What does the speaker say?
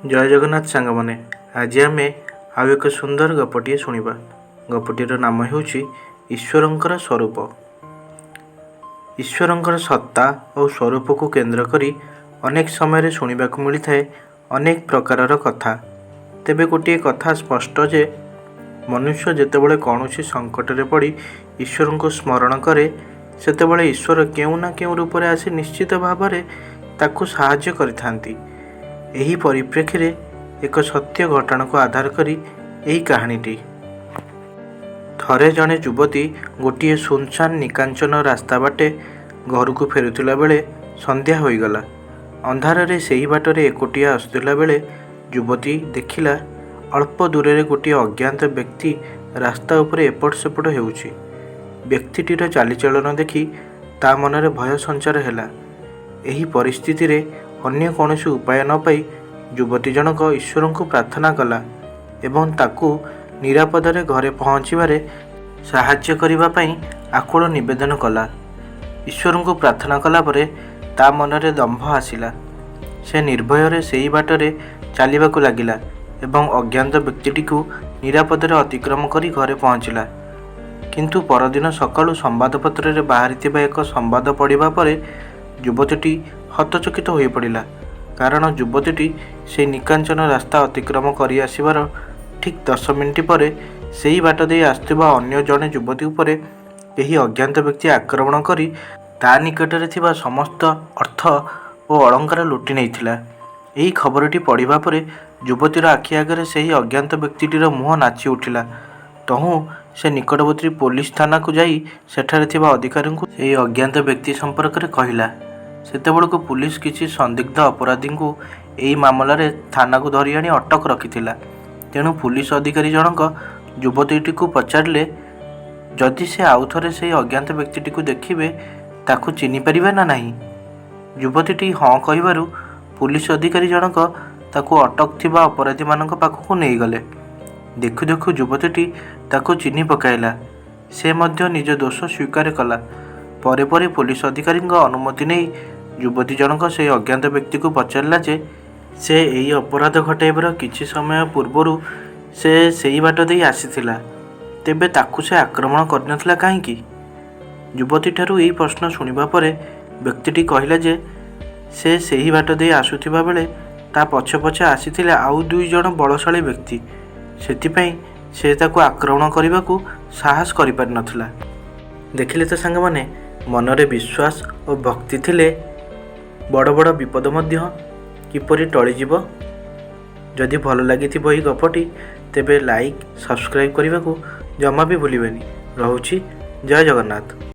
जय जगन्नाथ सांगमाने आज आम आउ एक सुंदर गपटे शुणा। गपटीर नाम हो ईश्वरंकर स्वरूप। ईश्वरंकर सत्ता और स्वरूप को केन्द्र करी अनेक समय शुणा मिलता है अनेक प्रकार कथा। तेबे गोटे कथा स्पष्ट जे मनुष्य जेतेबेले कौन संकट में पड़ी ईश्वर को स्मरण करे सेतेबेले ईश्वर केउ ना केउ रूप में आसी निश्चित भाव में ताकू साहाय्य करिथांती। एही परिप्रेक्षी रे एक सत्य घटना को आधार करी एही कहानीटी। थरे जड़े युवती गोटे सुनसान निकांचन रास्ता बाटे घर को फेरुला बेले संध्या होईगला। अंधार रे सेही बाटरे एकोटिया आसुला बेले युवती देखिला अल्प दूर रे गोटे अज्ञात व्यक्ति रास्ता उपरे एपट सेपट हेउछि। व्यक्तिटीर चालीचलन देखी ता मनरे भय संचार हैला। एही परिस्थिति रे अन्य कौनसी उपाय न पाई युवती जनक ईश्वर को प्रार्थना कला एवं ताकू निरापदे घरे पहुँचबारे साहाय्य करिबा पई आकुल निवेदन कला। ईश्वर को प्रार्थना कला परे ता मनरे दंभ आसिला। से निर्भय से ही बाटरे चलवाक लगिला एवं अज्ञात व्यक्तिटी को निरापदे अतिक्रम करी घरे पहुँचला। किंतु परदिन सकाळु संवादपत्र रे बाहरी एक संवाद पढ़ा पर युवतीटी हतचकित हो पड़ा। कारण युवतीटी से निकांचन रास्ता अतिक्रम कर आसबार ठीक 10 मिनिट पर से ही बाट दे आसुवा अन्य जड़े युवती उपर यही अज्ञात व्यक्ति आक्रमण करी ता निकटरे थिबा समस्त अर्थ और अलंकार लुटि नैथिला। यही खबरटी पढ़ा पर युवतीर आखि आगे से ही अज्ञात व्यक्तिटीर मुह नाची उठिला। तहु से निकटवर्ती पुलिस थाना को जाई सेठारे थिबा अधिकारी को यही अज्ञात व्यक्ति संपर्क में कहला। सेतेबेल को पुलिस किसी संदिग्ध अपराधी को यही मामलें थाना को धरी आनी अटक रखिथिला। तेणु पुलिस अधिकारी जनक युवतीटी को पचारे जदि से आउ थे से अज्ञात व्यक्तिटी को देखिए ताकू चिन्ह पारे ना नहीं। युवतीटी हाँ कहबारु पुलिस अधिकारी जनक ताकू अटक थिबा अपराधी मानक पाखक नहीं गले। देखु देखु युवतीटी ताकू चिन्ह पकाइला। से मध्य निज दोष स्वीकार कला। परे परे पुलिस अधिकारी अनुमति नहीं युवती जनक से अज्ञात व्यक्ति को पचारा जे से यही अपराध घटाइबार किछि समय पूर्वर से सही बाट दे आसीथिला, तेबे ताकू से आक्रमण करनथिला काहेकि। युवती ठारू यही प्रश्न शुणिबा परे व्यक्तिटी कहला जे से सही बाट दे आसुथिबा बेले ता पछे पछे आसीथिले आउ 2 जण बलशाली व्यक्ति। सेतिपई से ताकू आक्रमण करने साहस करि पार नथिला। देखिले तो सांग माने मनरे विश्वास और भक्ति थिले बड़ बड़ विपद मध्य किपरि टळिजिव। जदि भल लागिथिबो एही गपटी तेबे लाइक सब्सक्राइब करने को जमा भी भूलिबेनी। रहुछि जय जगन्नाथ।